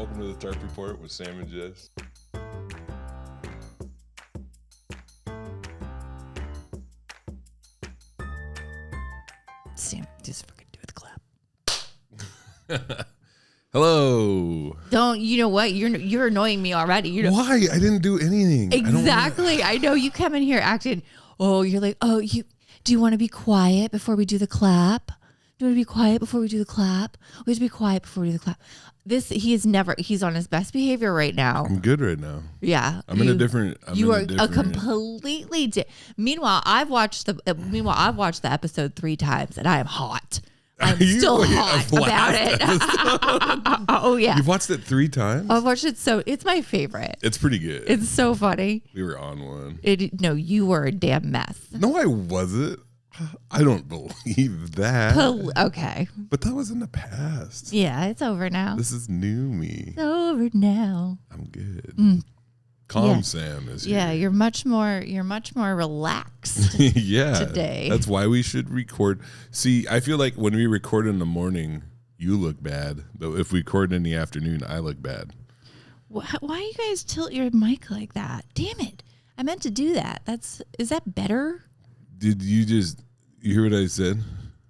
Welcome to the Tarp Report with Sam and Jess. Sam, just fucking do the clap. Hello. Don't, you know what? You're annoying me already. You know Why? I didn't do anything. exactly. I know you come in here acting. Oh, you're like, do you want to be quiet before we do the clap? Do you want to be quiet before we do the clap? We have to be quiet before we do the clap. He's on his best behavior right now. I'm good right now. Yeah. I'm in a different. Completely Meanwhile, I've watched the episode 3 times and I am hot. I'm still hot about it. Oh yeah. You've watched it 3 times? I've watched it, so it's my favorite. It's pretty good. It's so funny. We were on one. No, you were a damn mess. No, I wasn't. I don't believe that. Okay. But that was in the past. Yeah, it's over now. This is new me. It's over now. I'm good. Yeah. Sam is here. Yeah, you're much more relaxed. Yeah. Today. That's why we should record. See, I feel like when we record in the morning, you look bad. Though if we record in the afternoon, I look bad. Why you guys tilt your mic like that? Damn it. I meant to do that. Is that better? Did you hear what I said?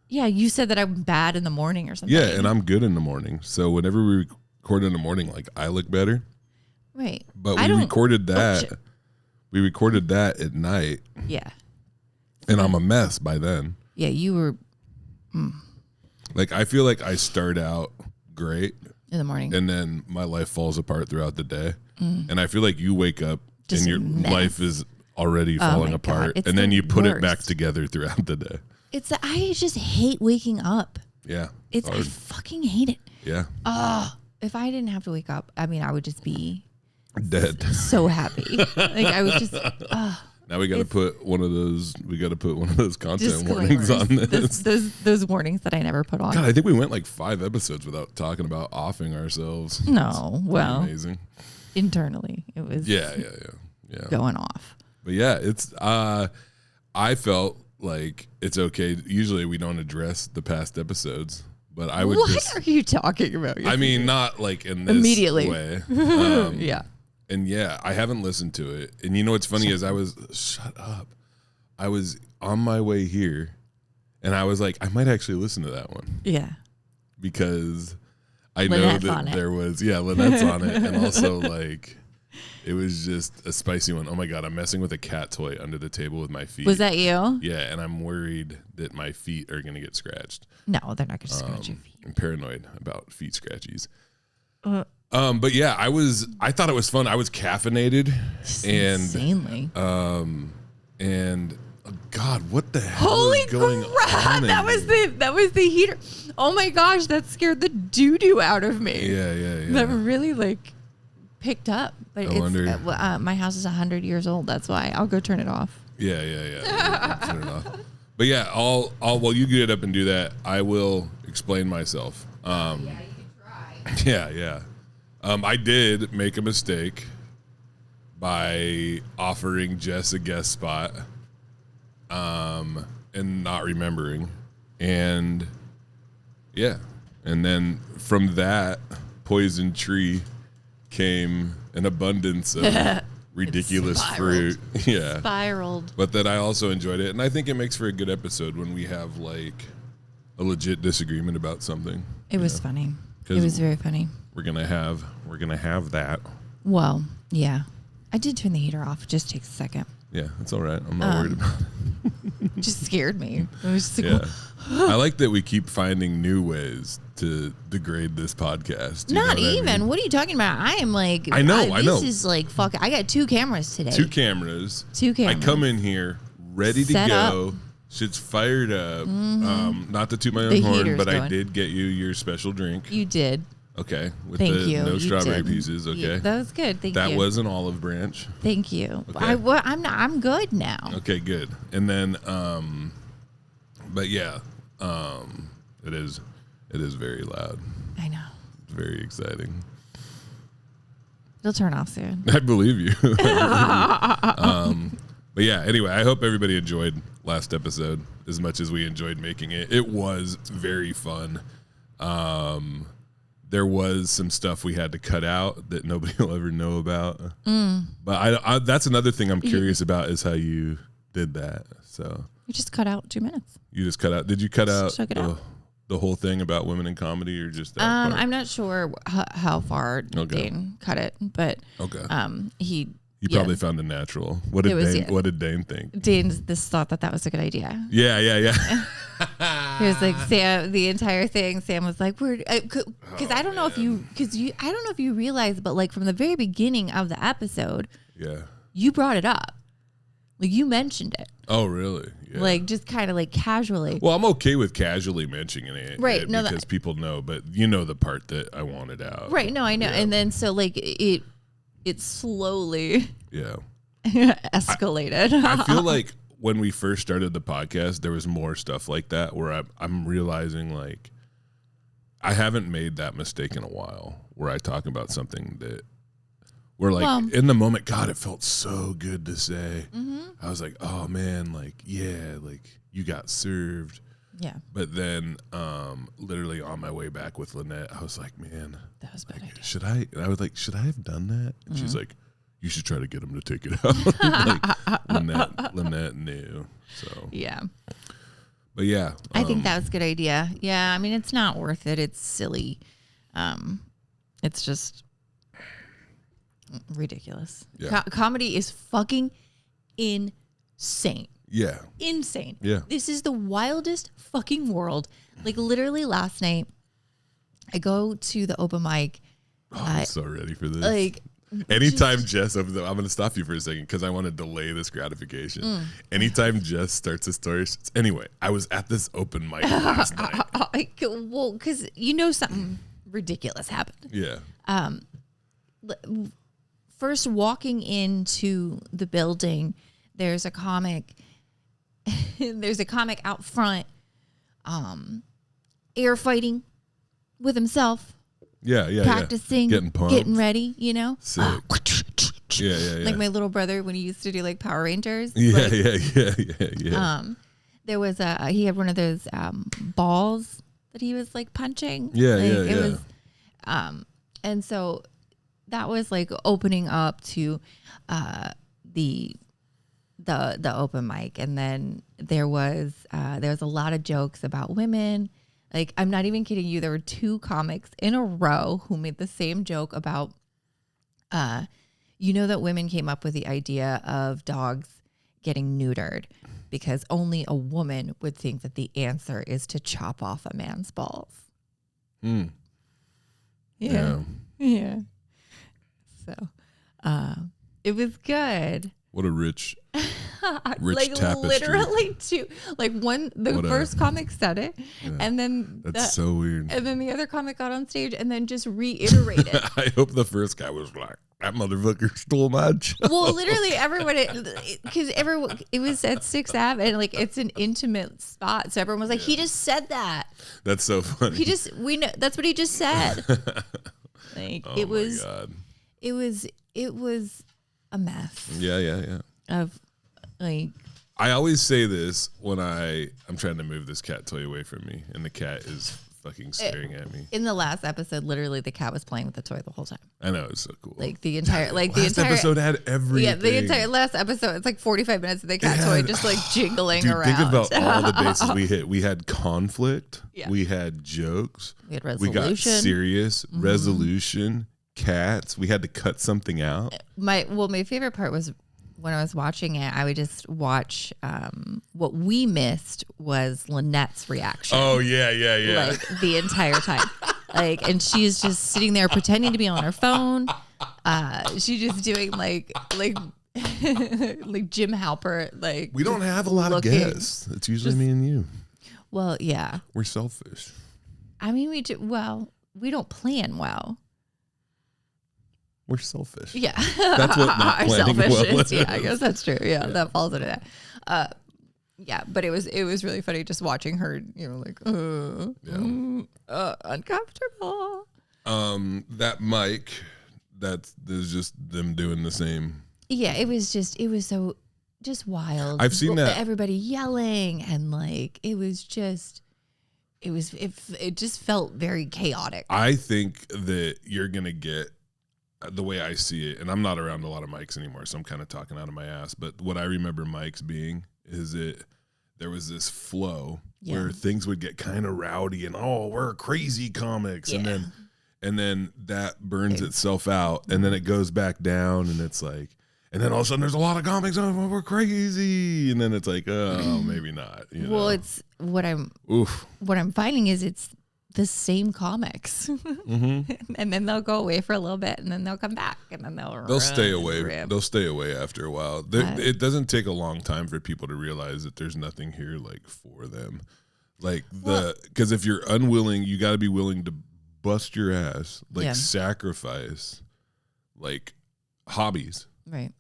Yeah, you said that I'm bad in the morning or something. Yeah, and I'm good in the morning. So whenever we record in the morning, like I look better. Right. But we recorded that. We recorded that at night. Yeah. And I'm a mess by then. Yeah, you were. Like I feel like I start out great In the morning. and then my life falls apart throughout the day. And I feel like you wake up Just and your life is already falling apart, and then you put it back together throughout the day. I just hate waking up. Yeah. I fucking hate it. Yeah. If I didn't have to wake up, I mean, I would just be Dead. so happy. Like I would just. Now we got to put one of those. We got to put one of those content disclaimers. warnings on this. Those warnings that I never put on. God, I think we went like 5 episodes without talking about offing ourselves. No, well, amazing. Internally, it was. Yeah. Going off. But yeah, it's. I felt like it's okay. Usually we don't address the past episodes, but I would. What are you talking about? I mean, not like in this Immediately. way. Yeah. And yeah, I haven't listened to it. And you know what's funny is shut up. I was on my way here and I was like, I might actually listen to that one. Yeah. Because I Lynette's know that there was, Lynette's on it. And also like, it was just a spicy one. Oh my God, I'm messing with a cat toy under the table with my feet. Was that you? Yeah, and I'm worried that my feet are going to get scratched. No, they're not going to scratch your feet. I'm paranoid about feet scratchies. But yeah, I thought it was fun. I was caffeinated and insanely. And oh God, what the hell is going on? That was the heater. Oh my gosh, that scared the doo-doo out of me. Yeah. That really like picked up. But my house is 100 years old. That's why. I'll go turn it off. Yeah. Turn it off. But yeah, while you get up and do that, I will explain myself. Yeah, you can try. Yeah. I did make a mistake by offering Jess a guest spot, and not remembering. And yeah. And then from that poison tree came an abundance of ridiculous fruit. Yeah. Spiraled. But that I also enjoyed it. And I think it makes for a good episode when we have like a legit disagreement about something. It was funny. It was very funny. We're gonna have that. Well, yeah. I did turn the heater off. It just takes a second. Yeah, that's all right. I'm not worried about it. It just scared me. I was just like, I like that we keep finding new ways to degrade this podcast. Not even. I mean? What are you talking about? I am like, I know. This is like, fuck. I got 2 cameras today. 2 cameras. I come in here ready to go. Up. Shit's fired up. Mm-hmm. Not to toot my own horn, but I did get you your special drink. You did. Okay. With Thank the you. no strawberry did. pieces. Okay. Yeah, that was good. Thank you. That was an olive branch. Thank you. Okay. I'm good now. Okay, good. And then, but yeah, it is very loud. I know. It's very exciting. It'll turn off soon. I believe you. But yeah, anyway, I hope everybody enjoyed last episode as much as we enjoyed making it. It was very fun. there was some stuff we had to cut out that nobody will ever know about. But I that's another thing I'm curious about is how you did that. So you just cut out 2 minutes. you just cut out. Did you cut out took it out. the whole thing about women in comedy, or just that part? I'm not sure how far Dane cut it, but he probably found a natural. What did Dane think? Dane thought that was a good idea. Yeah. He was like, Sam, the entire thing. Sam was like, "We're," because I don't know if I don't know if you realize, but like from the very beginning of the episode, you brought it up, like you mentioned it. Oh, really? Yeah. Like just kind of like casually. Well, I'm okay with casually mentioning it, right? No, because people know, but you know the part that I wanted out, right? No, I know, and then so like it slowly, escalated. I feel like when we first started the podcast, there was more stuff like that where I'm realizing like I haven't made that mistake in a while where I talk about something that we're like in the moment, God, it felt so good to say. I was like, oh man, like, yeah, like you got served. Yeah. But then literally on my way back with Lynette, I was like, man, that was a bad idea. Should I? And I was like, should I have done that? And she's like, you should try to get him to take it out. Like Lynette knew. So yeah. But yeah. I think that was a good idea. Yeah. I mean, it's not worth it. It's silly. It's just ridiculous. Yeah. Comedy is fucking insane. Yeah. Insane. Yeah. This is the wildest fucking world. Like literally last night, I go to the open mic. I'm so ready for this. Like anytime Jess opens up, I'm going to stop you for a second because I want to delay this gratification. Anytime Jess starts a story. Anyway, I was at this open mic last night. Well, because you know something ridiculous happened. Yeah. First walking into the building, there's a comic. There's a comic out front, air fighting with himself. Yeah. Practicing, getting pumped, getting ready. You know, sick. Yeah. Like my little brother when he used to do like Power Rangers. Yeah, like, yeah. There was he had one of those balls that he was like punching. Yeah, like, yeah. It was, and so that was like opening up to the open mic, and then there was a lot of jokes about women. Like I'm not even kidding you. There were 2 comics in a row who made the same joke about, you know, that women came up with the idea of dogs getting neutered because only a woman would think that the answer is to chop off a man's balls. Yeah. So, it was good. What a rich like tapestry. Literally 2. Like the first comic said it, and then that's so weird. And then the other comic got on stage and then just reiterated. I hope the first guy was like, that motherfucker stole my job. Well, literally everyone, because it was at 6th Ave, and like it's an intimate spot, so everyone was like, he just said that. That's so funny. We know that's what he just said. Like oh it was, my God. it was a mess. Yeah. Of like, I always say this when I'm trying to move this cat toy away from me, and the cat is fucking staring at me. In the last episode, literally the cat was playing with the toy the whole time. I know, it's so cool. Like the entire episode had everything. Yeah, the entire last episode, it's like 45 minutes of the cat toy just like jingling dude, around. Think about all the bases we hit. We had conflict. Yeah. We had jokes. We had resolution. We got serious. Resolution. Cats. We had to cut something out. My favorite part was when I was watching it, I would just watch what we missed was Lynette's reaction. Oh, yeah. Like the entire time. Like, and she's just sitting there pretending to be on her phone. She's just doing like like Jim Halpert. Like, we don't have a lot of guests. It's usually me and you. Well, yeah. We're selfish. I mean, we don't plan well. We're selfish. Yeah. That's what not planning well is. Yeah, I guess that's true. Yeah, that falls into that. Yeah, but it was really funny just watching her, you know, like, uncomfortable. That mic, there's just them doing the same. Yeah, it was so wild. I've seen that. Everybody yelling and like, it was just it just felt very chaotic. I think that you're going to get the way I see it, and I'm not around a lot of mics anymore, so I'm kind of talking out of my ass. But what I remember mics being is that there was this flow where things would get kind of rowdy and we're crazy comics, and then that burns itself out, and then it goes back down, and it's like, and then all of a sudden there's a lot of comics. Oh, we're crazy, and then it's like, oh, maybe not. You know? It's what I'm finding is it's the same comics, and then they'll go away for a little bit, and then they'll come back, and then they'll stay away. They'll stay away after a while. It doesn't take a long time for people to realize that there's nothing here like for them, like because if you're unwilling, you got to be willing to bust your ass, like sacrifice, like hobbies, right?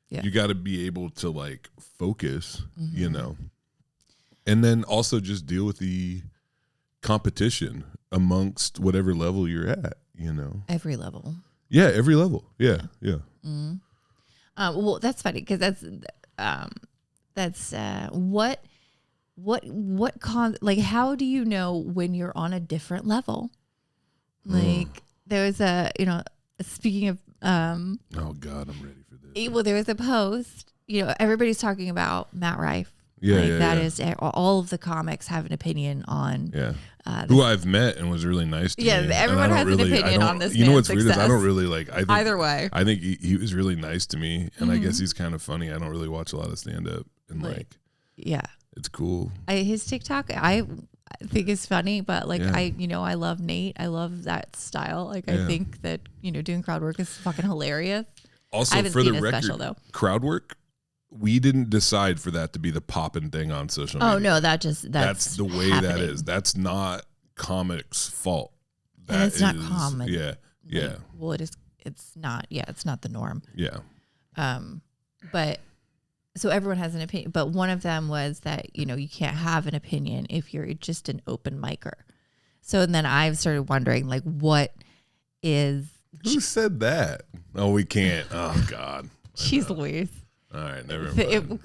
You got to be able to like focus, you know, and then also just deal with the competition amongst whatever level you're at, you know. Every level. Yeah, every level. Yeah. Mm-hmm. Well, that's funny because like how do you know when you're on a different level? Like there was speaking of oh God, I'm ready for this. Well, there was a post, everybody's talking about Matt Rife. That is all of the comics have an opinion on. Yeah. Who I've met and was really nice to me. Yeah, everyone has an opinion on this. You know what's success. weird is I don't really like. Either way. I think he was really nice to me, and I guess he's kind of funny. I don't really watch a lot of stand up, and it's cool. His TikTok I think is funny, but I love Nate. I love that style. I think that doing crowd work is fucking hilarious. Also, I haven't for seen the his record, special, though. crowd work. We didn't decide for that to be the poppin' thing on social media. Oh no, that's the way happening. that is. That's not comics' fault. And it's not common. Yeah. Well, it is. It's not. Yeah, it's not the norm. Yeah. But so everyone has an opinion. But one of them was that you can't have an opinion if you're just an open micer. So then I've started wondering, like, what is? Who said that? Oh, we can't. Oh God. Jeez Louise. All right, never mind.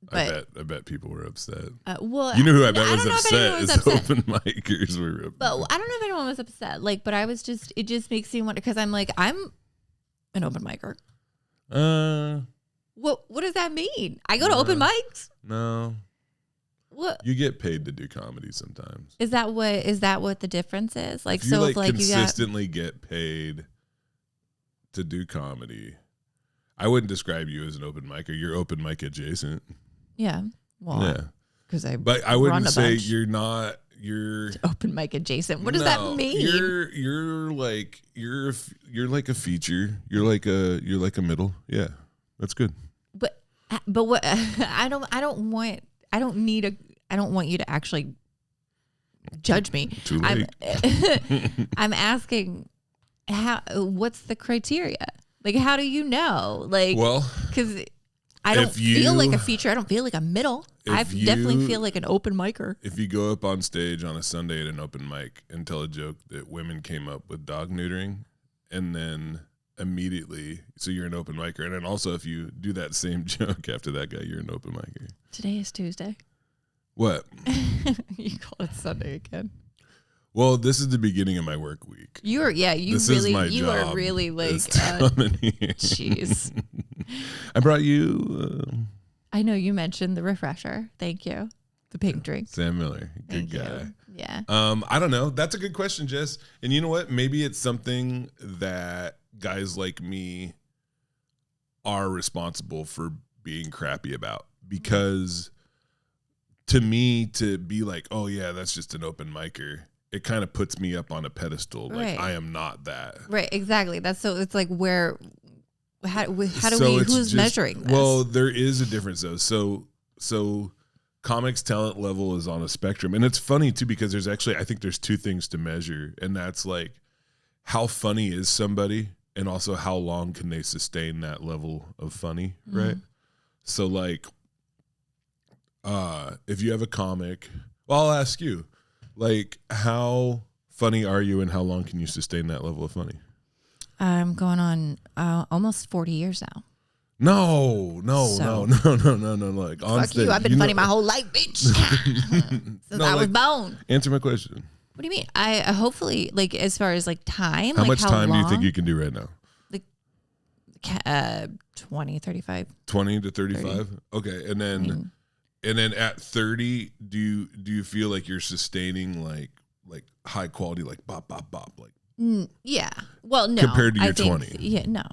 But I bet people were upset. Well, you know who I bet was upset is open micers were upset. But I don't know if anyone was upset. But I was just, it just makes me wonder because I'm like, I'm an open micer. What does that mean? I go to open mics? No. What? You get paid to do comedy sometimes. Is that what the difference is? Like, if you consistently get paid to do comedy, I wouldn't describe you as an open micer. You're open mic adjacent. Yeah. Well, because but I wouldn't say you're not. You're open mic adjacent. What does that mean? You're like a feature. You're like a middle. Yeah, that's good. But what I don't want you to actually judge me. Too late. I'm asking what's the criteria? Like, how do you know? Like, because I don't feel like a feature. I don't feel like a middle. I definitely feel like an open micer. If you go up on stage on a Sunday at an open mic and tell a joke that women came up with dog neutering, and then immediately, so you're an open micer. And then also if you do that same joke after that guy, you're an open micer. Today is Tuesday. What? You call it Sunday again. Well, this is the beginning of my work week. You are really like, jeez. I brought you. I know you mentioned the refresher. Thank you. The pink drink. Sam Miller. Good guy. Yeah. I don't know. That's a good question, Jess. And you know what? Maybe it's something that guys like me are responsible for being crappy about, because to me, to be like, oh yeah, that's just an open micer, it kind of puts me up on a pedestal. Like, I am not that. Right. Exactly. It's like who's measuring this? Well, there is a difference though. So comics talent level is on a spectrum. And it's funny too, because I think there's two things to measure. And that's like, how funny is somebody? And also how long can they sustain that level of funny? Mm-hmm. Right. So like, if you have a comic, well, I'll ask you, like, how funny are you and how long can you sustain that level of funny? I'm going on almost 40 years now. No. Like on Fuck stage. you. I've been funny my whole life, bitch. Since I was born. Answer my question. What do you mean? I hopefully, like, as far as like time. How like much time long? do you think you can do right now? Like 20, 35. 20 to 35? Okay. And then at 30, do you feel like you're sustaining like high quality, like bop, bop, bop, like yeah. Well, no. compared to your I think, 20? Yeah, no.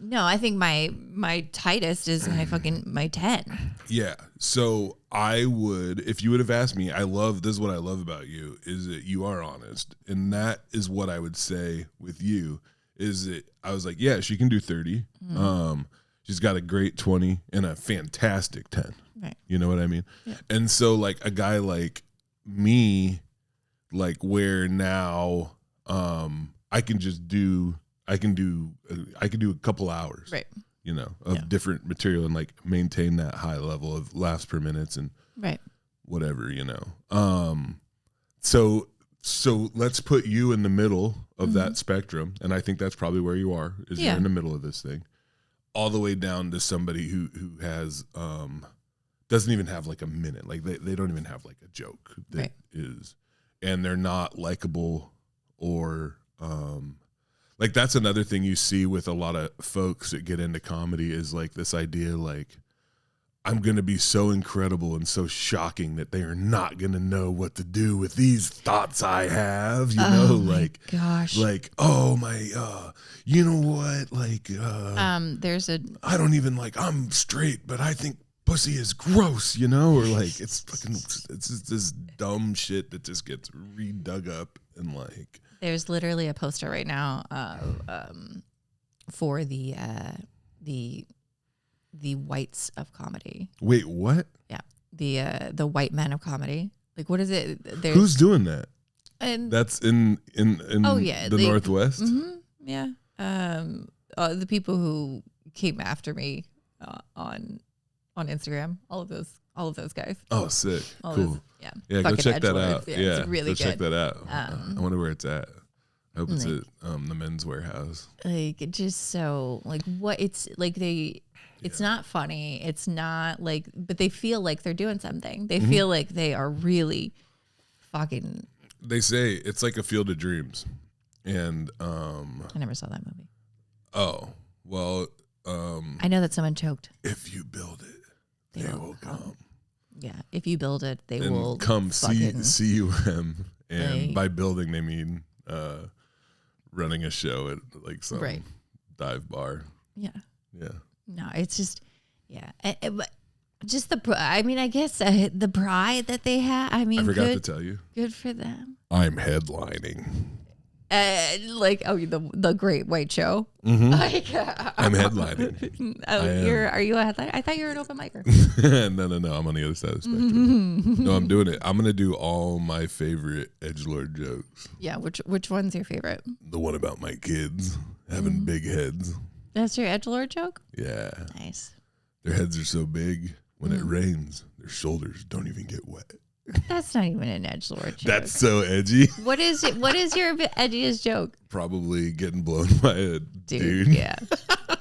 No, I think my tightest is my 10. Yeah. So I would, if you would have asked me, this is what I love about you, is that you are honest. And that is what I would say with you, is that I was like, yeah, she can do 30. She's got a great 20 and a fantastic 10. Right. You know what I mean? Yeah. And so like a guy like me, like where now I can do a couple hours, right, you know, of different material and like maintain that high level of laughs per minute and right, whatever, you know. So let's put you in the middle of that spectrum, and I think that's probably where you are, is you're in the middle of this thing, all the way down to somebody who has doesn't even have like a minute, like they don't even have like a joke that is, and they're not likable or like that's another thing you see with a lot of folks that get into comedy, is like this idea like, I'm going to be so incredible and so shocking that they are not going to know what to do with these thoughts I have, you know, like, gosh, like, oh my, you know what? Like, I don't even like, I'm straight, but I think pussy is gross, you know, or like, it's just this dumb shit that just gets redug up and like. There's literally a poster right now for the whites of comedy. Wait, what? Yeah, the white men of comedy. Like, what is it? Who's doing that? And that's in the Northwest. Mm-hmm, yeah. The people who came after me on Instagram, all of those guys. Oh, sick. Cool. Those, yeah. Go check that out. Yeah, it's really go good. Check that out. I wonder where it's at. I hope it's at the Men's Warehouse. Like, it just so like what it's like it's not funny. It's not like, but they feel like they're doing something. They feel like they are really fucking. They say it's like a Field of Dreams, and I never saw that movie. Oh well. I know that someone choked. If you build it, they will come. Yeah, if you build it, they and will come. CUM, and by building they mean running a show at like some dive bar. Yeah. Yeah. No, it's just just I mean, I guess the pride that they have. I mean, I forgot to tell you. Good for them. I'm headlining. The Great White Show. Mm-hmm. Like, I'm headlining. Are you a headliner? I thought you were an open micer. No. I'm on the other side of the spectrum. No, I'm doing it. I'm gonna do all my favorite edgelord jokes. Yeah, which one's your favorite? The one about my kids having big heads. That's your edgelord joke? Yeah. Nice. Their heads are so big when it rains, their shoulders don't even get wet. That's not even an edgelord joke. That's so edgy. What is it? What is your edgiest joke? Probably getting blown by a dude. Yeah.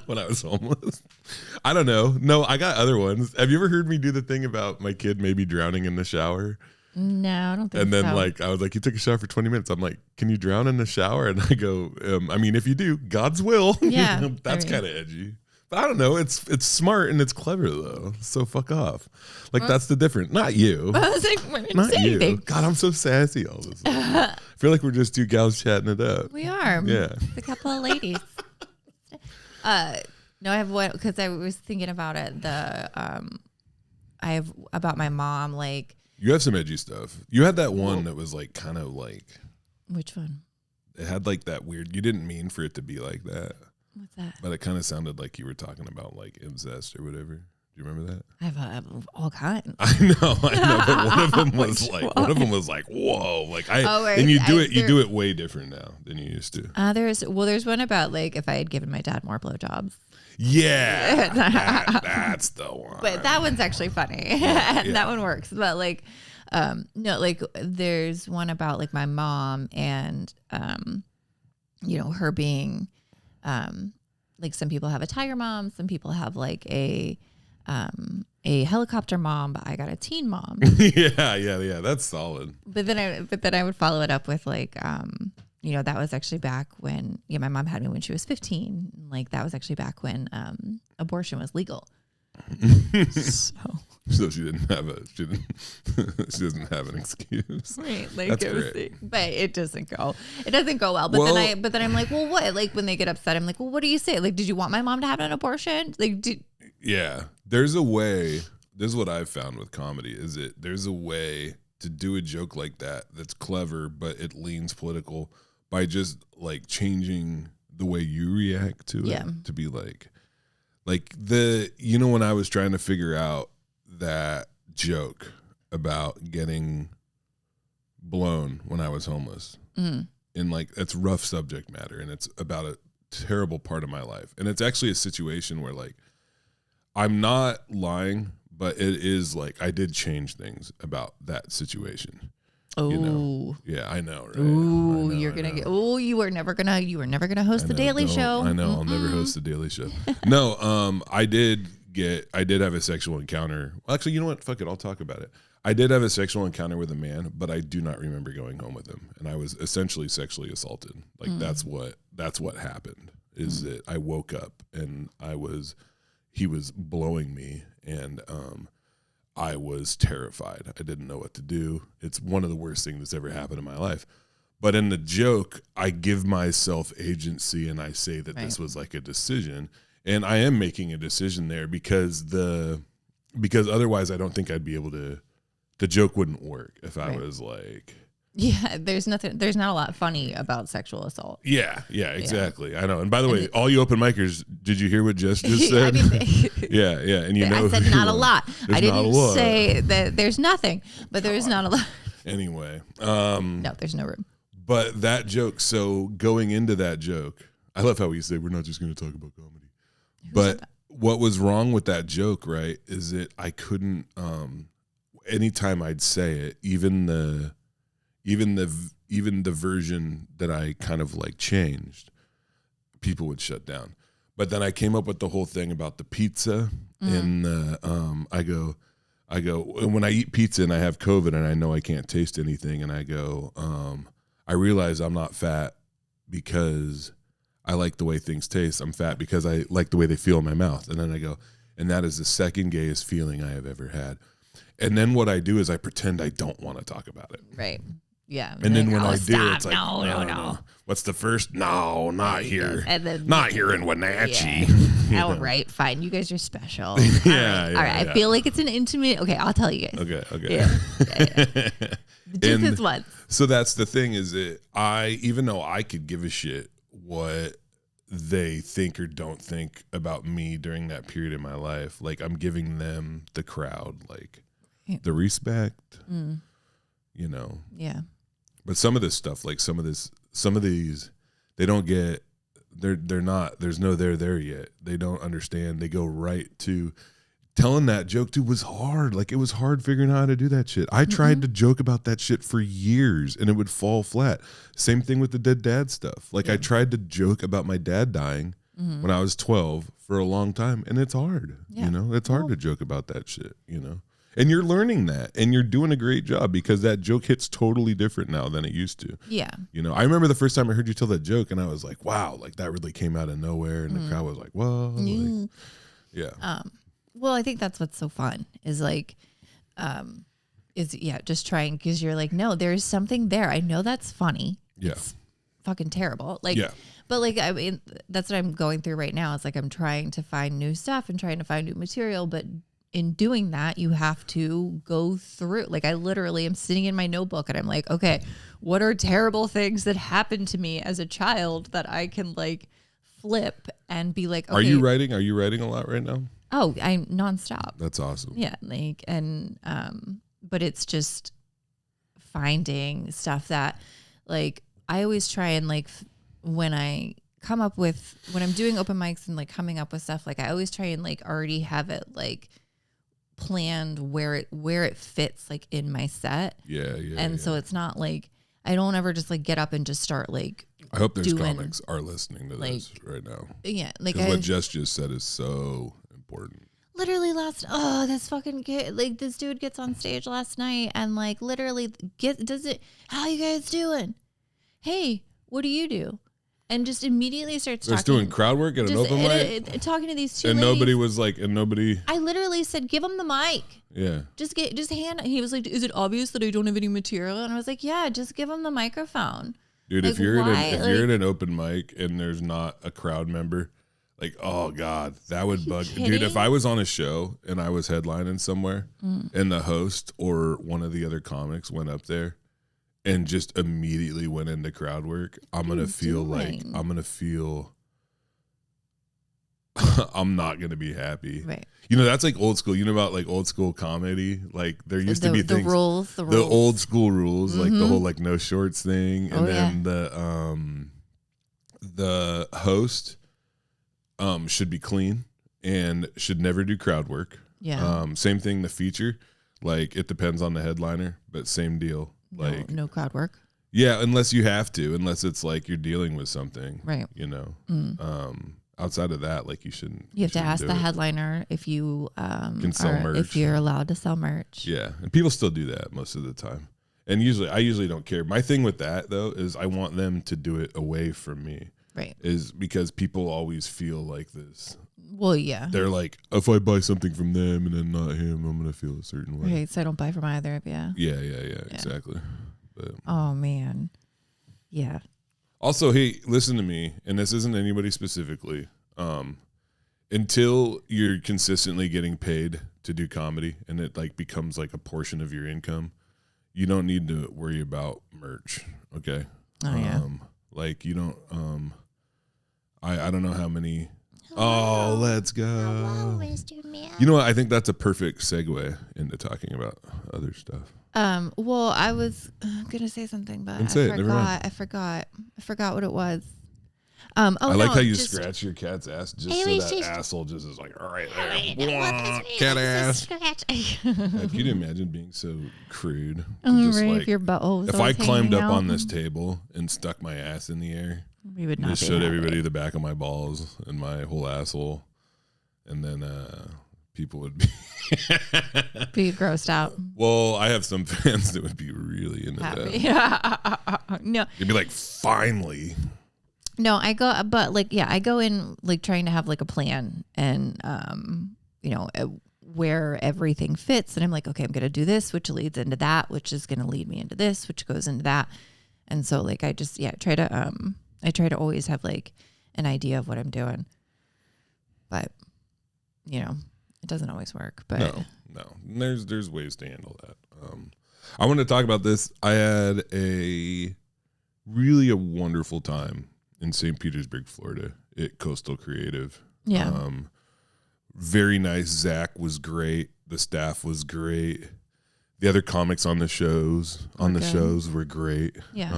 When I was homeless. I don't know. No, I got other ones. Have you ever heard me do the thing about my kid maybe drowning in the shower? No, I don't think so. And then like I was like, he took a shower for 20 minutes. I'm like, can you drown in the shower? And I go, I mean, if you do, God's will. Yeah. That's kind of edgy. But I don't know. It's smart and it's clever though. So fuck off. Like that's the difference. Not you. I was like, we're not you. Anything. God, I'm so sassy all this. I feel like we're just two gals chatting it up. We are. Yeah. A couple of ladies. No, I have one because I was thinking about it. I have about my mom. Like, you have some edgy stuff. You had that one that was like kind of like. Which one? It had like that weird. You didn't mean for it to be like that. What's that? But it kind of sounded like you were talking about like incest or whatever. Do you remember that? I have all kinds. I know. But one of them was like, whoa, like and you do it way different now than you used to. There's one about like if I had given my dad more blowjobs. Yeah, that's the one. But that one's actually funny. And that one works. But like, no, like there's one about like my mom and her being like some people have a tiger mom, some people have like a helicopter mom, but I got a teen mom. yeah. That's solid. But then I would follow it up with like, that was actually back when, my mom had me when she was 15. Like that was actually back when abortion was legal. So she doesn't have an excuse. Right. Like That's great. But it doesn't go well. But then I'm like, well, what? Like when they get upset, I'm like, well, what do you say? Like, did you want my mom to have an abortion? Like, yeah, there's a way. This is what I've found with comedy is there's a way to do a joke like that that's clever, but it leans political by just like changing the way you react to it to be like when I was trying to figure out that joke about getting blown when I was homeless and like that's rough subject matter and it's about a terrible part of my life. And it's actually a situation where like, I'm not lying, but it is like I did change things about that situation. Oh, yeah, I know. Right? Oh, you're gonna get. Oh, you were never gonna host the Daily Show. I know. I'll never host the Daily Show. No, I did have a sexual encounter. Well, actually, you know what? Fuck it. I'll talk about it. I did have a sexual encounter with a man, but I do not remember going home with him, and I was essentially sexually assaulted. Like that's what happened. Is that I woke up and he was blowing me, and I was terrified. I didn't know what to do. It's one of the worst things that's ever happened in my life. But in the joke, I give myself agency and I say that this was like a decision. And I am making a decision there because otherwise I don't think I'd be able to, the joke wouldn't work if I was like. Yeah, there's not a lot funny about sexual assault. Yeah, exactly. Yeah. I know. And by the way, all you open micers, did you hear what Jess just said? Yeah. And I said not a lot. I didn't say that there's nothing, but there's not a lot. Anyway. No, there's no room. But that joke, so going into that joke, I love how we say we're not just going to talk about comedy. But what was wrong with that joke, right, is that I couldn't, anytime I'd say it, even the version that I kind of like changed, people would shut down. But then I came up with the whole thing about the pizza and I go, when I eat pizza and I have COVID and I know I can't taste anything and I go, I realize I'm not fat because I like the way things taste. I'm fat because I like the way they feel in my mouth. And then I go, and that is the second gayest feeling I have ever had. And then what I do is I pretend I don't want to talk about it. Right. Yeah. And then when I do, it's like, no. What's the first? No, not here. And then, not here in Wenatchee. Yeah. All right, fine. You guys are special. All right. I feel like it's an intimate. Okay, I'll tell you guys. Okay. Yeah. Just this once. So that's the thing is that even though I could give a shit what they think or don't think about me during that period of my life, like I'm giving them, the crowd, like the respect, Yeah. But some of this stuff, like some of these, they don't get, they're not, there's no there yet. They don't understand. They go right to telling that joke, dude, was hard. Like it was hard figuring out how to do that shit. I tried to joke about that shit for years and it would fall flat. Same thing with the dead dad stuff. Like I tried to joke about my dad dying when I was 12 for a long time and it's hard, it's hard to joke about that shit, And you're learning that, and you're doing a great job because that joke hits totally different now than it used to. Yeah. I remember the first time I heard you tell that joke, and I was like, wow, like that really came out of nowhere, and the crowd was like, whoa. Like, yeah. Well, I think that's what's so fun is like, just trying because you're like, no, there's something there. I know that's funny. Yeah. It's fucking terrible. Like, but like, I mean, that's what I'm going through right now. It's like I'm trying to find new stuff and trying to find new material, but in doing that, you have to go through. Like I literally am sitting in my notebook and I'm like, okay, what are terrible things that happened to me as a child that I can like flip and be like, okay. Are you writing a lot right now? Oh, I'm nonstop. That's awesome. Yeah. Like, and, but it's just finding stuff that like, I always try and like, when I'm doing open mics and like coming up with stuff, like I always try and like already have it like planned where it fits like in my set. Yeah. And so it's not like I don't ever just like get up and just start like. I hope there's doing, comics are listening to this right now. Yeah, like what Jess just said is so important. Literally this fucking kid, like this dude gets on stage last night and like literally how you guys doing? Hey, what do you do? And just immediately starts talking. doing crowd work at an open mic? Talking to these two and ladies. nobody was like, I literally said, give him the mic. Yeah. Just hand. He was like, is it obvious that I don't have any material? And I was like, yeah, just give him the microphone. Dude, like, if you're in an open mic and there's not a crowd member, like, oh God, that would bug me. Dude, if I was on a show and I was headlining somewhere and the host or one of the other comics went up there and just immediately went into crowd work, I'm not going to be happy. Right. You know, that's like old school. You know about like old school comedy? Like there used to be things. The rules. The old school rules, like the whole like no shorts thing. And then the host should be clean and should never do crowd work. Yeah. Same thing, the feature. Like it depends on the headliner, but same deal. Like no crowd work. Yeah, unless you have to, unless it's like you're dealing with something. Right. You know. Outside of that, like you shouldn't. You have to ask the headliner if you can sell merch. If you're allowed to sell merch. Yeah, and people still do that most of the time. And I usually don't care. My thing with that though is I want them to do it away from me. Right. Is because people always feel like this. Well, yeah. They're like, if I buy something from them and then not him, I'm gonna feel a certain way. Right. So I don't buy from either of you. Yeah. Exactly. But, oh man. Yeah. Also, hey, listen to me, and this isn't anybody specifically. Until you're consistently getting paid to do comedy and it like becomes like a portion of your income, you don't need to worry about merch. Okay. Oh yeah. Like you don't. I don't know how many. Hello. Oh, let's go. Hello, Mr. Meow. You know what? I think that's a perfect segue into talking about other stuff. Well, I was gonna say something, but I forgot what it was. I like how you scratch your cat's ass just so that asshole just is like, all right there. Cat ass. Can you imagine being so crude? Just right, if your butthole if I climbed up on this table and stuck my ass in the air, we would not just showed everybody the back of my balls and my whole asshole, and then people would be grossed out. Well, I have some fans that would be really into that. Yeah. No. You'd be like, finally. No, I go in like trying to have like a plan and, where everything fits. And I'm like, okay, I'm going to do this, which leads into that, which is going to lead me into this, which goes into that. And so like, I just, try to always have like an idea of what I'm doing, but it doesn't always work, but no, there's ways to handle that. I want to talk about this. I had a wonderful time in St. Petersburg, Florida at Coastal Creative. Yeah. Very nice. Zach was great. The staff was great. The other comics on the shows were great. Yeah.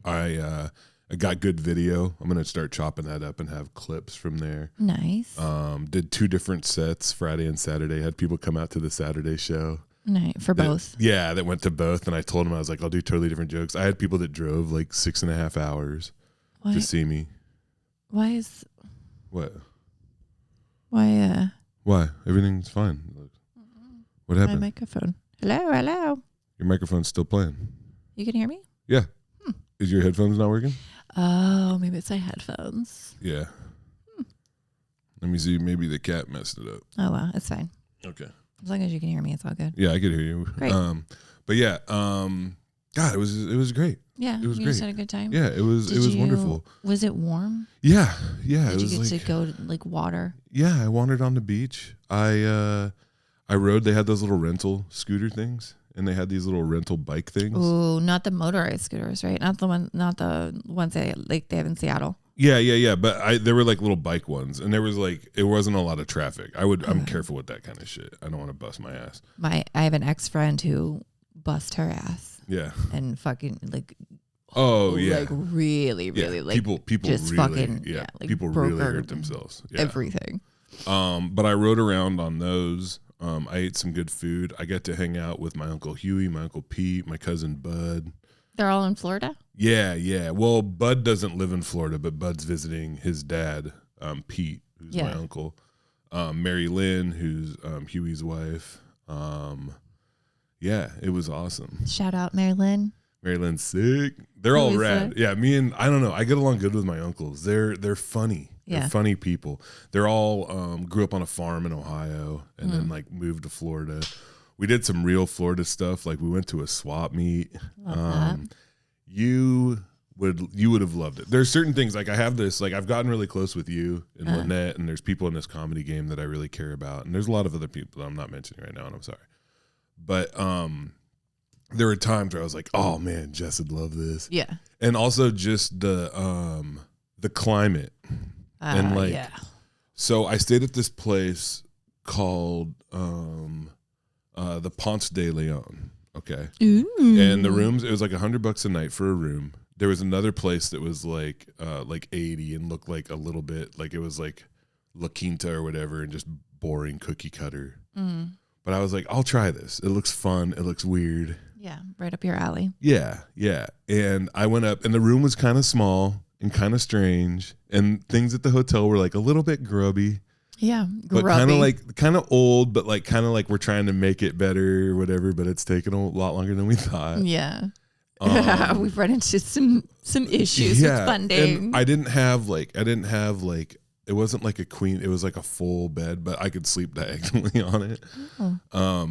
I got good video. I'm going to start chopping that up and have clips from there. Nice. Did 2 different sets, Friday and Saturday. Had people come out to the Saturday show. Nice. For both. Yeah, that went to both. And I told them, I was like, I'll do totally different jokes. I had people that drove like 6.5 hours to see me. Why is... What? Why? Why? Everything's fine. What happened? My microphone. Hello. Your microphone's still playing. You can hear me? Yeah. Is your headphones not working? Oh, maybe it's my headphones. Yeah. Let me see. Maybe the cat messed it up. Oh, well, it's fine. Okay. As long as you can hear me, it's all good. Yeah, I could hear you. Great. But yeah, God, it was great. Yeah, it was you great. just had a good time. Yeah, it was wonderful. Was it warm? Yeah. Did you get to go to like water? Yeah, I wandered on the beach. I rode. They had those little rental scooter things, and they had these little rental bike things. Oh, not the motorized scooters, right? Not the ones they have in Seattle. Yeah. But there were like little bike ones, and there was like it wasn't a lot of traffic. I'm careful with that kind of shit. I don't want to bust my ass. I have an ex-friend who bust her ass. Yeah. And fucking like. Oh yeah. Like really like people just really, fucking like people really hurt themselves. Yeah. Everything. But I rode around on those. I ate some good food. I got to hang out with my Uncle Huey, my Uncle Pete, my cousin Bud. They're all in Florida? Yeah. Well, Bud doesn't live in Florida, but Bud's visiting his dad, Pete, who's my uncle. Mary Lynn, who's Huey's wife. Yeah, it was awesome. Shout out Mary Lynn. Mary Lynn's sick. They're all rad. Yeah, I don't know. I get along good with my uncles. They're funny. They're funny people. They're all grew up on a farm in Ohio and then like moved to Florida. We did some real Florida stuff. Like we went to a swap meet. You would have loved it. There's certain things like I have this, like I've gotten really close with you and Lynette, and there's people in this comedy game that I really care about. And there's a lot of other people that I'm not mentioning right now, and I'm sorry. But there were times where I was like, oh man, Jess would love this. Yeah. And also just the climate. And like so I stayed at this place called the Ponce de Leon. Okay. Ooh. And the rooms, it was like $100 a night for a room. There was another place that was like 80 and looked like a little bit like it was like La Quinta or whatever and just boring cookie cutter. Mm. But I was like, I'll try this. It looks fun. It looks weird. Yeah, right up your alley. Yeah. And I went up and the room was kind of small and kind of strange. And things at the hotel were like a little bit grubby. Yeah, grubby. But kind of old, but like kind of like we're trying to make it better or whatever, but it's taken a lot longer than we thought. Yeah. We've run into some issues with funding. And I didn't have like it wasn't like a queen, it was like a full bed, but I could sleep diagonally on it. Oh.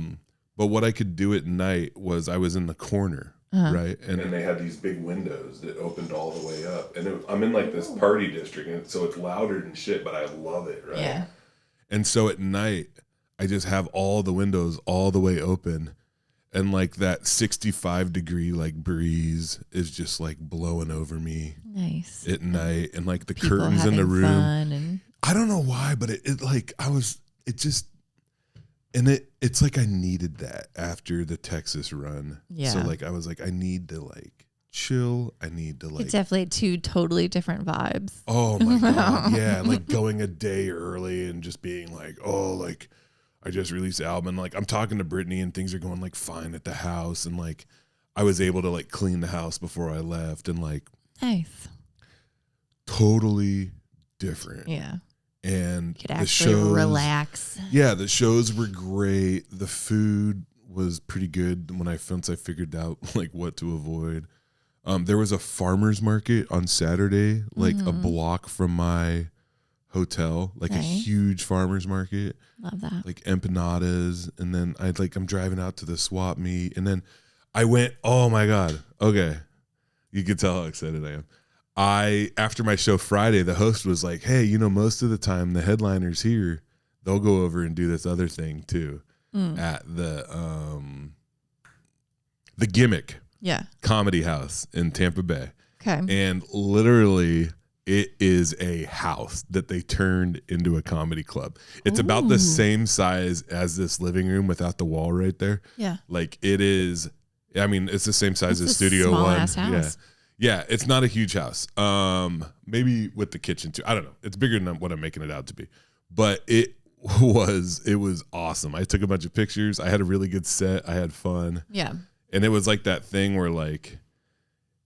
But what I could do at night was I was in the corner, right? And they had these big windows that opened all the way up. And I'm in like this party district, and so it's louder than shit, but I love it, right? Yeah. And so at night, I just have all the windows all the way open. And like that 65-degree like breeze is just like blowing over me. Nice. At night, and like the people curtains in the room. I don't know why, but it's like I needed that after the Texas run. Yeah. So like I was like, I need to like chill. I need to like. It's definitely two totally different vibes. Oh my God. Yeah. Like going a day early and just being like, oh, like I just released the album. And like I'm talking to Brittany and things are going like fine at the house. And like I was able to like clean the house before I left and like. Nice. Totally different. Yeah. And you could actually relax. Yeah, the shows were great. The food was pretty good once I figured out like what to avoid. There was a farmer's market on Saturday, like a block from my hotel, like a huge farmer's market. Love that. Like empanadas, and then I'm driving out to the swap meet, and then I went, oh my God, okay. You can tell how excited I am. After my show Friday, the host was like, hey, most of the time the headliners here, they'll go over and do this other thing too at the Gimmick Comedy House in Tampa Bay. Okay. And literally it is a house that they turned into a comedy club. It's about the same size as this living room without the wall right there. Yeah. Like it is, I mean, it's the same size as Studio One. House. Yeah. Yeah, it's not a huge house. Maybe with the kitchen too. I don't know. It's bigger than what I'm making it out to be. But it was awesome. I took a bunch of pictures. I had a really good set. I had fun. Yeah. And it was like that thing where like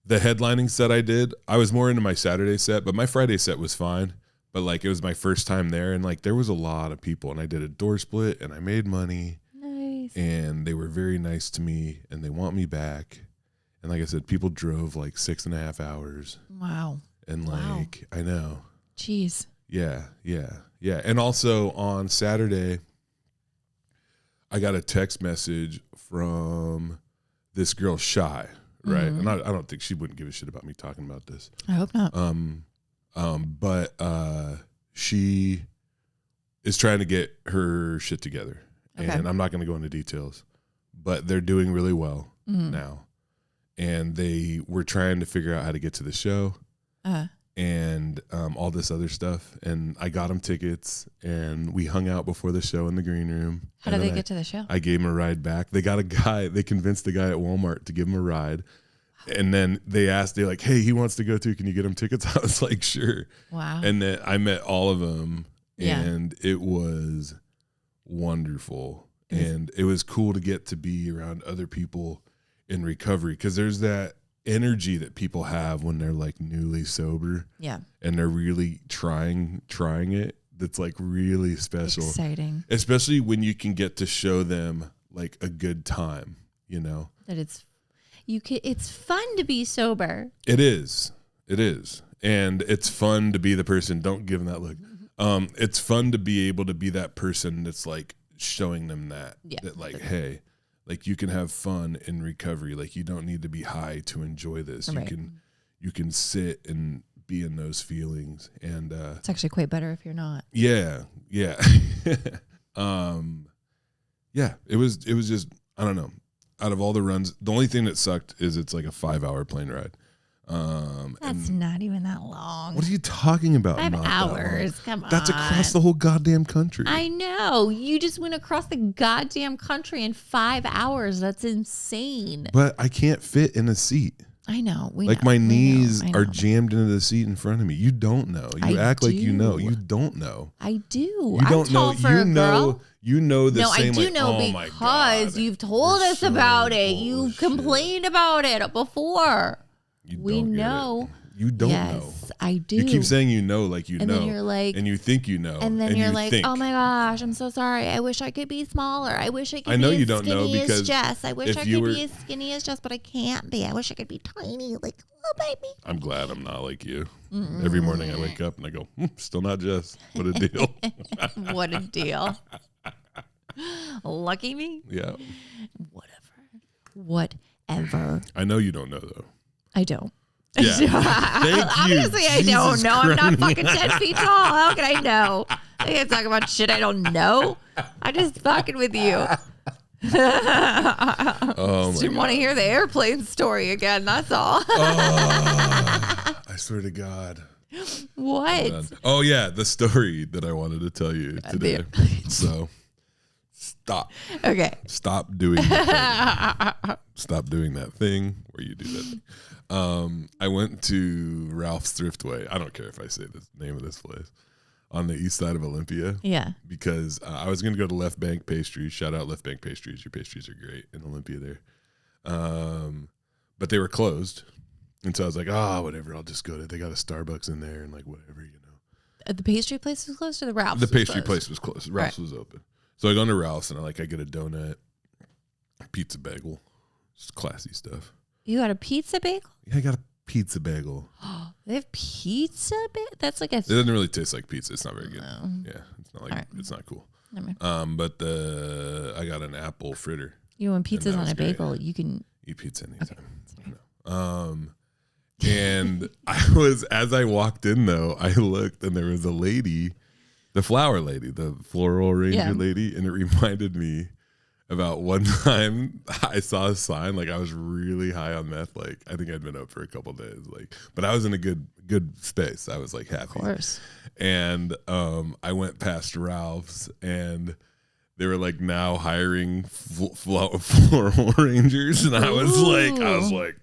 the headlining set I did, I was more into my Saturday set, but my Friday set was fine. But like it was my first time there, and like there was a lot of people, and I did a door split and I made money. Nice. And they were very nice to me and they want me back. And like I said, people drove like 6.5 hours. Wow. And like, I know. Jeez. Yeah. And also on Saturday, I got a text message from this girl, Shy, right? And I don't think she wouldn't give a shit about me talking about this. I hope not. But she is trying to get her shit together. Okay. And I'm not going to go into details, but they're doing really well now. And they were trying to figure out how to get to the show and all this other stuff. And I got them tickets, and we hung out before the show in the green room. How did they get to the show? I gave them a ride back. They got a guy. They convinced the guy at Walmart to give him a ride. And then they're like, hey, he wants to go too. Can you get him tickets? I was like, sure. Wow. And then I met all of them, and it was wonderful. And it was cool to get to be around other people in recovery, because there's that energy that people have when they're like newly sober. Yeah. And they're really trying it. That's like really special. Exciting. Especially when you can get to show them like a good time, you know? That it's fun to be sober. It is. And it's fun to be the person, don't give them that look. It's fun to be able to be that person that's like showing them that like, hey, like you can have fun in recovery. Like you don't need to be high to enjoy this. Right. You can sit and be in those feelings. And it's actually quite better if you're not. Yeah. It was just, I don't know. Out of all the runs, the only thing that sucked is it's like a 5-hour plane ride. That's not even that long. What are you talking about? 5 hours. Come on. That's across the whole goddamn country. I know. You just went across the goddamn country in 5 hours. That's insane. But I can't fit in a seat. I know. My knees are jammed into the seat in front of me. You don't know. You act like you know. You don't know. I do. You don't know. You know the same. No, I do know because you've told us about it. You've complained about it before. We know. You don't know. Yes, I do. You keep saying you know, like you and know. Then you're like, and you think you know. And then you're like, oh my gosh, I'm so sorry. I wish I could be smaller. I wish I could I know be you as don't know skinny because as Jess. I wish I could were, be as skinny as Jess, but I can't be. I wish I could be tiny, like oh baby. I'm glad I'm not like you. Every morning I wake up and I go, still not Jess. What a deal. What a deal. Lucky me. Yeah. Whatever. I know you don't know though. I don't. Yeah. Thank you. Obviously, I don't know. I'm not fucking 10 feet tall. How can I know? I can't talk about shit I don't know. I'm just fucking with you. Just didn't want to hear the airplane story again. That's all. I swear to God. What? Oh, yeah. The story that I wanted to tell you today. So stop. Okay. Stop doing that thing. Stop doing that thing where you do that thing. I went to Ralph's Thriftway. I don't care if I say the name of this place, on the east side of Olympia. Yeah. Because I was going to go to Left Bank Pastries. Shout out Left Bank Pastries. Your pastries are great in Olympia there. But they were closed. And so I was like, whatever. I'll just go to, they got a Starbucks in there and like whatever, you know. The pastry place was closed or the Ralph's? The pastry place was closed. Ralph's was open. So I go into Ralph's and I get a donut, pizza bagel. Just classy stuff. You got a pizza bagel? Yeah, I got a pizza bagel. They have pizza bagel? That's like a... It doesn't really taste like pizza. It's not very good. No. Yeah, it's not like it's not cool. But I got an apple fritter. You know, when pizza's on a bagel, you can eat pizza anytime. Okay. And as I walked in though, I looked and there was a lady, the flower lady, the floral arranger lady, and it reminded me about one time I saw a sign, like I was really high on meth, like I think I'd been up for a couple of days, like, but I was in a good space. I was like happy. Of course. And I went past Ralph's and they were like now hiring floral arrangers, and I was like,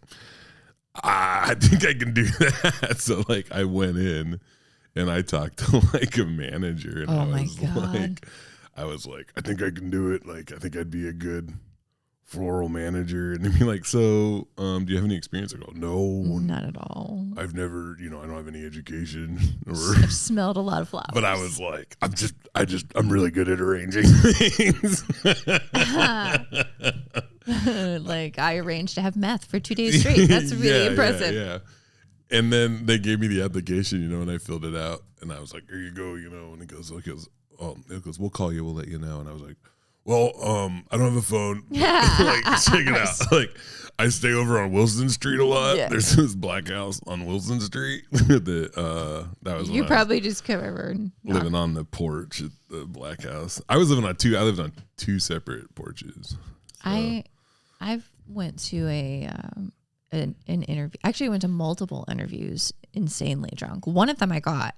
I think I can do that. So like I went in and I talked to like a manager, and I was like, I think I can do it. Like, I think I'd be a good floral manager. And they'd be like, so, do you have any experience? I go, no. Not at all. I've never, I don't have any education. I've smelled a lot of flowers. But I was like, I'm really good at arranging things. Like, I arranged to have meth for 2 days straight. That's really impressive. Yeah. And then they gave me the application, and I filled it out. And I was like, here you go, and it goes, we'll call you, we'll let you know. And I was like, well, I don't have a phone. Like, check it out. Like, I stay over on Wilson Street a lot. Yeah. There's this black house on Wilson Street. That was you probably just come over and living on the porch at the black house. I lived on two separate porches. So. I've went to an interview. Actually, I went to multiple interviews insanely drunk. One of them I got.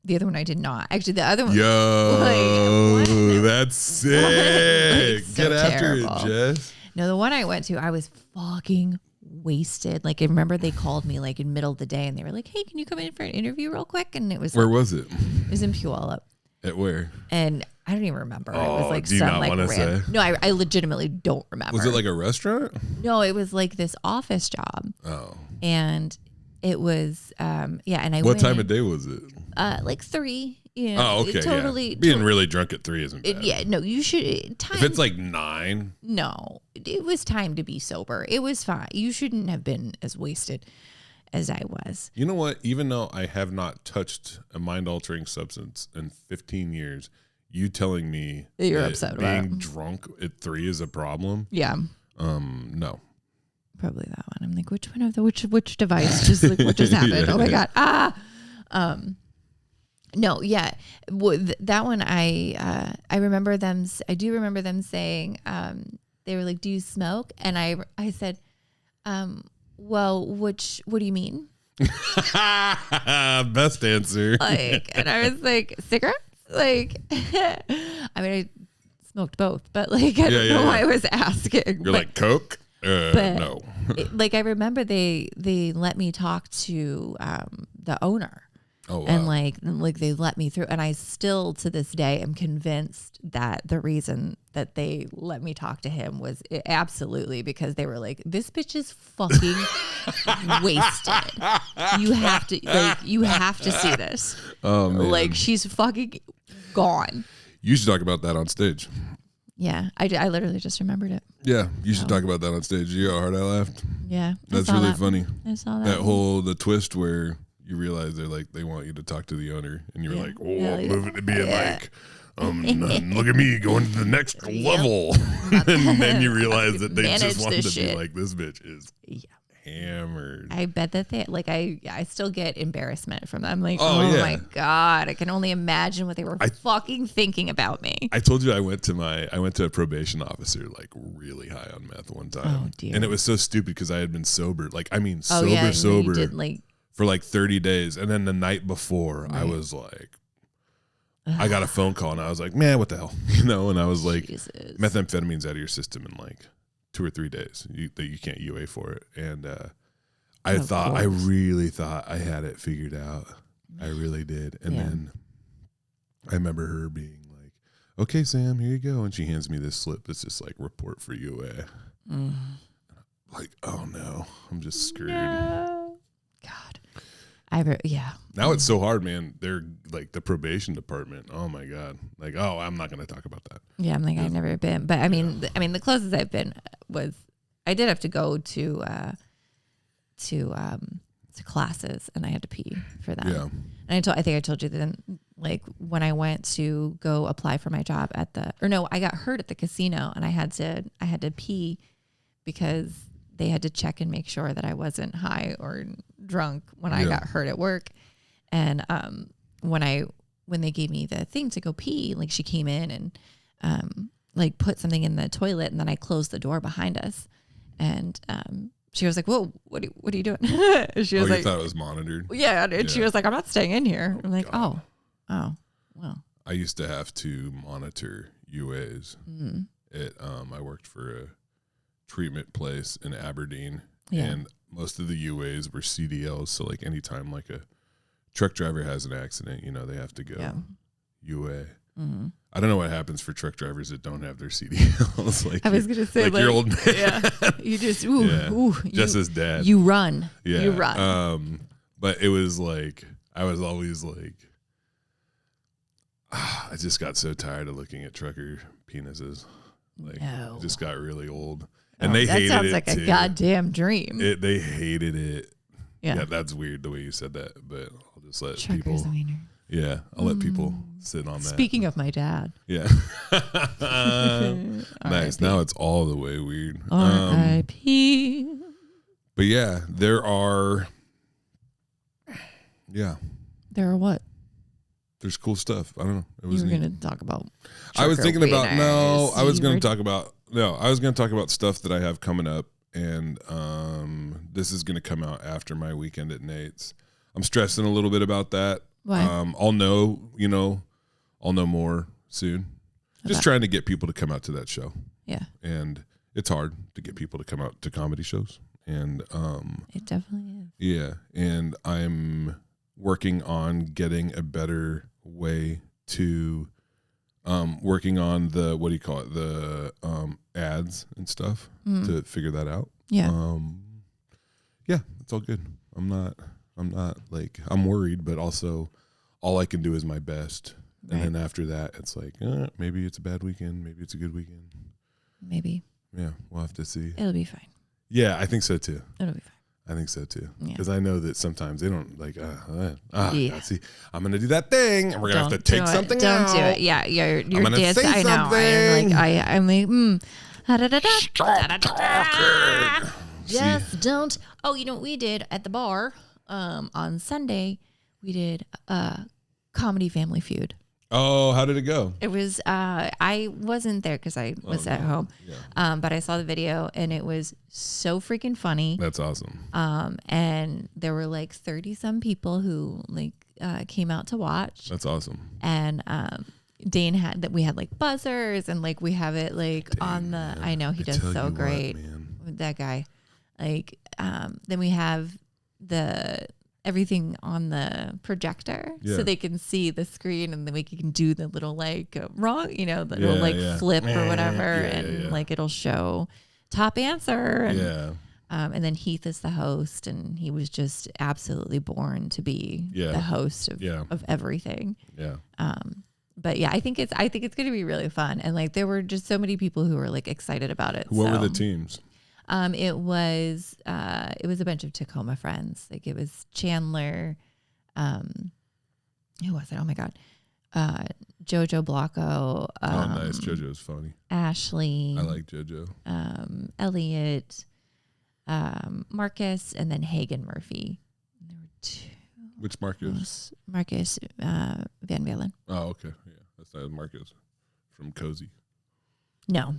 The other one I did not. Actually, the other one. Yo, that's sick. So Get after terrible. it, Jess. No, the one I went to, I was fucking wasted. Like, I remember they called me like in middle of the day, and they were like, "Hey, can you come in for an interview real quick?" And it was where was it? It was in Puyallup. At where? And I don't even remember. It Oh, was like do you some not like wanna say? No, I legitimately don't remember. Was it like a restaurant? No, it was like this office job. Oh. And it was and I What went time of day was it? like 3. You know, Oh, okay. totally Being really drunk at 3 isn't bad. yeah, no, you should time. If it's like 9. No, it was time to be sober. It was fine. You shouldn't have been as wasted as I was. You know what? Even though I have not touched a mind-altering substance in 15 years, you telling me That you're that upset about being it. drunk at 3 is a problem? Yeah. No. Probably that one. I'm like, which one of the which device just like what just happened? Yeah. Oh my god. No, yeah. That one I remember them. I do remember them saying they were like, "Do you smoke?" And I said, "Well, what do you mean?" Best answer. Like, and I was like, "Cigarettes?" Like, I mean, I smoked both, but like, I don't know why I was asking. You're like, Coke? No. Like, I remember they let me talk to the owner. Oh, wow. And like they let me through. And I still to this day am convinced that the reason that they let me talk to him was absolutely because they were like, this bitch is fucking wasted. You have to see this. Oh, man. Like, she's fucking gone. You should talk about that on stage. Yeah. I literally just remembered it. Yeah, you should talk about that on stage. You know how hard I laughed? Yeah. That's really funny. I saw that. The twist where you realize they want you to talk to the owner, and you're like, oh, I'm moving to being like, look at me going to the next level. And then you realize that they just wanted to be like, this bitch is hammered. I bet that they I still get embarrassment from them. Like, oh my God, I can only imagine what they were fucking thinking about me. I told you I went to a probation officer like really high on meth one time. Oh, dear. And it was so stupid because I had been sober. Like, I mean, sober You did, like, for like 30 days. And then the night before, I was like, I got a phone call and I was like, man, what the hell? You know, and I was like, Jesus. methamphetamine's out of your system in like 2 or 3 days. You can't UA for it. And I really thought I had it figured out. I really did. And then I remember her being like, okay, Sam, here you go. And she hands me this slip that's just like, report for UA. Like, oh no, I'm just screwed. No. God. Now it's so hard, man. They're like the probation department. Oh my God. Like, oh, I'm not going to talk about that. Yeah, I'm like, I've never been, but I mean, the closest I've been was I did have to go to classes, and I had to pee for that. Yeah. And I think I told you then, like when I went to go apply for my job I got hurt at the casino, and I had to pee because they had to check and make sure that I wasn't high or drunk when I got hurt at work. And when they gave me the thing to go pee, like she came in and like put something in the toilet, and then I closed the door behind us, and she was like, "Whoa, what are you doing?" She was you like, thought it was monitored? Yeah, and she was like, "I'm not staying in here." I'm like, God. "Oh, well." I used to have to monitor UAs. I worked for a treatment place in Aberdeen, and most of the UAs were CDLs. So like anytime like a truck driver has an accident, you know, they have to go UA. Mm-hmm. I don't know what happens for truck drivers that don't have their CDLs. Like, I was gonna say, like your old man. Yeah, you just just as dad. You run. Yeah, you run. But it was like I was always like, I just got so tired of looking at trucker penises. Like, it just got really old. And they hated it. That sounds like a goddamn dream. They hated it. Yeah, that's weird the way you said that, but I'll just let Trucker's people. Wiener. Yeah, I'll let people sit on that. Speaking of my dad. Yeah. Nice. Now it's all the way weird. R.I.P. But yeah, there are. Yeah. There are what? There's cool stuff. I don't know. It was you were going to talk about. I was thinking about I was going to talk about stuff that I have coming up, and this is going to come out after my weekend at Nate's. I'm stressing a little bit about that. Why? I'll know more soon. Just trying to get people to come out to that show. Yeah. And it's hard to get people to come out to comedy shows. And it definitely is. Yeah. And I'm working on getting a better way to working on the, what do you call it? The ads and stuff to figure that out. Yeah. Yeah, it's all good. I'm not like, I'm worried, but also all I can do is my best. And then after that, it's like, maybe it's a bad weekend. Maybe it's a good weekend. Maybe. Yeah, we'll have to see. It'll be fine. Yeah, I think so too. It'll be fine. I think so too. Yeah. Because I know that sometimes they don't like, see, I'm going to do that thing and we're going to have to take something out. Don't do it. Yeah, your dance. Say I know. something. I'm like, Stop talking. Just don't. Oh, you know what we did at the bar on Sunday? We did Comedy Family Feud. Oh, how did it go? It was, I wasn't there because I was at home, but I saw the video and it was so freaking funny. That's awesome. And there were like 30 some people who like came out to watch. That's awesome. And Dane had that we had like buzzers and like we have it like on the, man. I know he does so great. That guy. Like, then we have everything on the projector so they can see the screen and then we can do the little like the little flip or whatever like it'll show top answer and and then Heath is the host and he was just absolutely born to be the host of everything. But yeah, I think it's going to be really fun and like there were just so many people who were like excited about it. What were the teams? It was a bunch of Tacoma friends. Like it was Chandler, who was it? Oh my God. Jojo Blanco. Nice. Jojo's funny. Ashley. I like Jojo. Elliot, Marcus, and then Hagen Murphy. There were two. Which Marcus? Marcus Van Balen. Oh, okay. Yeah. That's not Marcus from Cozy. No.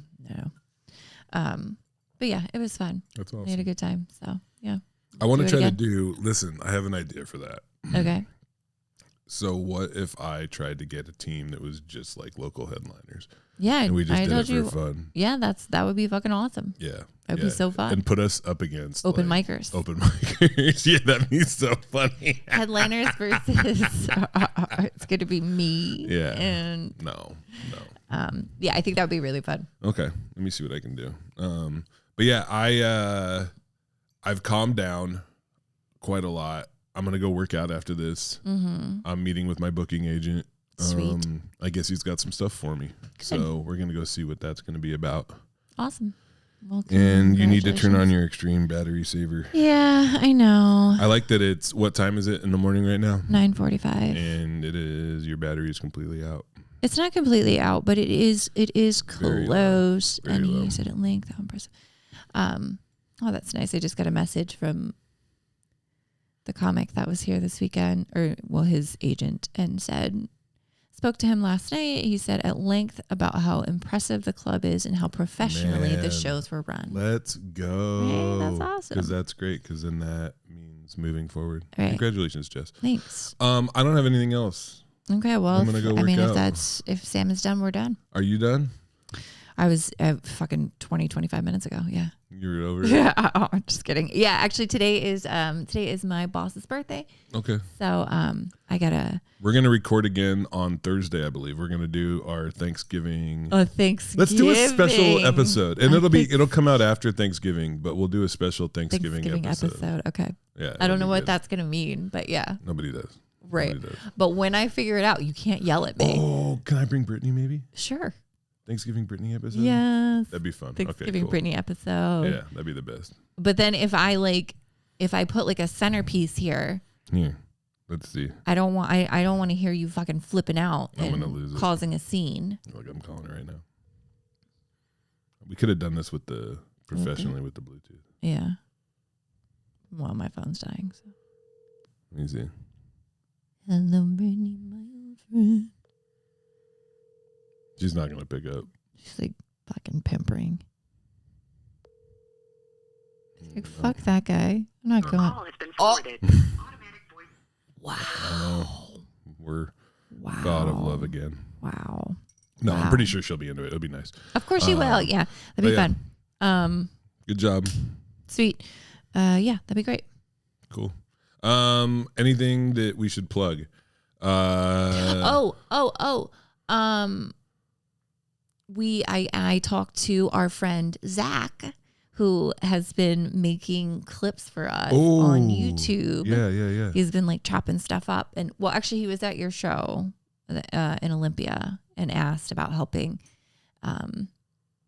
But yeah, it was fun. That's awesome. We had a good time. So yeah. I want to try to listen, I have an idea for that. Okay. So what if I tried to get a team that was just like local headliners? Yeah. And we just did it for fun. Yeah, that would be fucking awesome. Yeah. That'd be so fun. And put us up against open micers. Yeah, that'd be so funny. Headliners versus it's gonna be me. Yeah. And no. Yeah, I think that would be really fun. Okay. Let me see what I can do. But yeah, I've calmed down quite a lot. I'm gonna go work out after this. Mm-hmm. I'm meeting with my booking agent. Sweet. I guess he's got some stuff for me. Good. So we're gonna go see what that's gonna be about. Awesome. Well, and you need to turn on your extreme battery saver. Yeah, I know. I like that it's, what time is it in the morning right now? 9:45. And your battery is completely out. It's not completely out, but it is close. Very low. He said at length. Oh, that's nice. I just got a message from the comic that was here this weekend, his agent, and spoke to him last night. He said at length about how impressive the club is and how professionally the shows were run. Let's go. Right, that's awesome. Because that's great, because then that means moving forward. Right. Congratulations, Jess. Thanks. I don't have anything else. Okay, well, I'm gonna go work out. if Sam is done, we're done. Are you done? I was fucking 25 minutes ago. Yeah. You were over it? Yeah. Oh, just kidding. Yeah. Actually, today is my boss's birthday. Okay. So we're going to record again on Thursday, I believe. We're going to do our Thanksgiving. Oh, Thanksgiving. Let's do a special episode. And it'll come out after Thanksgiving, but we'll do a special Thanksgiving episode. Okay. Yeah. I don't know what that's going to mean, but yeah. Nobody does. Right. Nobody does. But when I figure it out, you can't yell at me. Oh, can I bring Brittany maybe? Sure. Thanksgiving Brittany episode? Yes. That'd be fun. Thanksgiving cool. Brittany episode. Yeah, that'd be the best. But then if I put like a centerpiece here. Here. Let's see. I don't want to hear you fucking flipping out I'm and gonna lose it. causing a scene. Like I'm calling it right now. We could have done this with the Bluetooth. Yeah. Well, my phone's dying. So. Let me see. Hello, Brittany, my old friend. She's not gonna pick up. She's like fucking pimpering. She's like, fuck that guy. I'm not going. Call has been forwarded. Wow. We're God of love again. Wow. No, I'm pretty sure she'll be into it. It'll be nice. Of course she will. Yeah, that'd be fun. Good job. Sweet. Yeah, that'd be great. Cool. Anything that we should plug? I talked to our friend Zach, who has been making clips for us on YouTube. Yeah. He's been like chopping stuff up. And well, actually, he was at your show in Olympia and asked about helping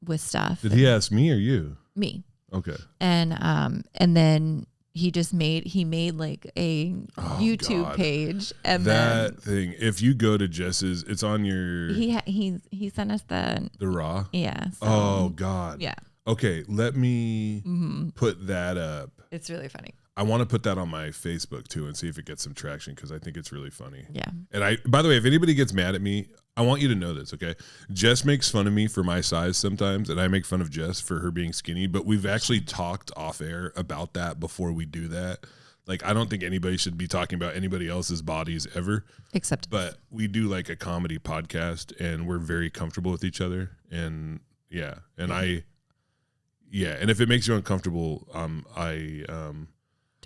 with stuff. Did he ask me or you? Me. Okay. And then he made like a YouTube page. And that thing, if you go to Jess's, it's on your. He sent us the raw. Yeah. So, oh God. Yeah. Okay, let me put that up. It's really funny. I want to put that on my Facebook too and see if it gets some traction because I think it's really funny. Yeah. And by the way, if anybody gets mad at me, I want you to know this, okay? Jess makes fun of me for my size sometimes, and I make fun of Jess for her being skinny, but we've actually talked off air about that before we do that. Like, I don't think anybody should be talking about anybody else's bodies ever. But we do like a comedy podcast, and we're very comfortable with each other. And yeah, and and if it makes you uncomfortable,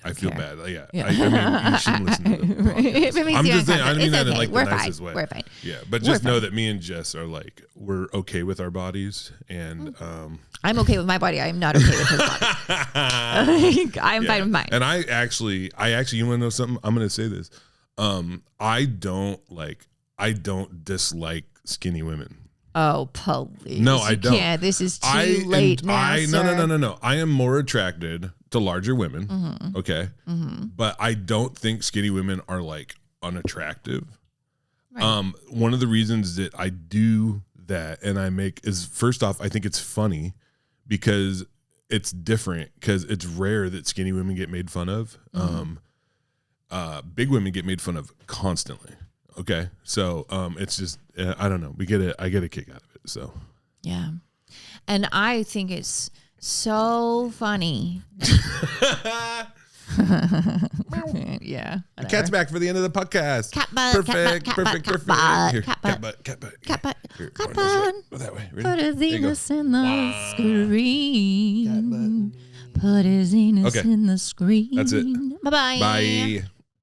I feel bad. Yeah. I mean, you shouldn't listen to the podcast. I'm just saying, I mean that in like the nicest way. We're fine. Yeah, but just know that me and Jess are like, we're okay with our bodies, and I'm okay with my body. I'm not okay with his body. I'm fine with mine. And I actually, you want to know something? I'm going to say this. I don't dislike skinny women. Oh, please. No, I don't. Can't. This is too late now, sir. No. I am more attracted to larger women. Okay. But I don't think skinny women are like unattractive. Right. One of the reasons that I do that and I make is, first off, I think it's funny because it's different, because it's rare that skinny women get made fun of. Big women get made fun of constantly. Okay. So it's just, I don't know. I get a kick out of it. So. Yeah. And I think it's so funny. Yeah. Whatever. The cat's back for the end of the podcast. Cat butt. Perfect. Cat Perfect. butt, Perfect. cat Here, butt, cat butt. Cat butt. Cat butt. Here, Cat butt. go that way. Ready? Put his anus in the Wow. screen. Put his anus in the screen. That's it. Bye-bye. Bye.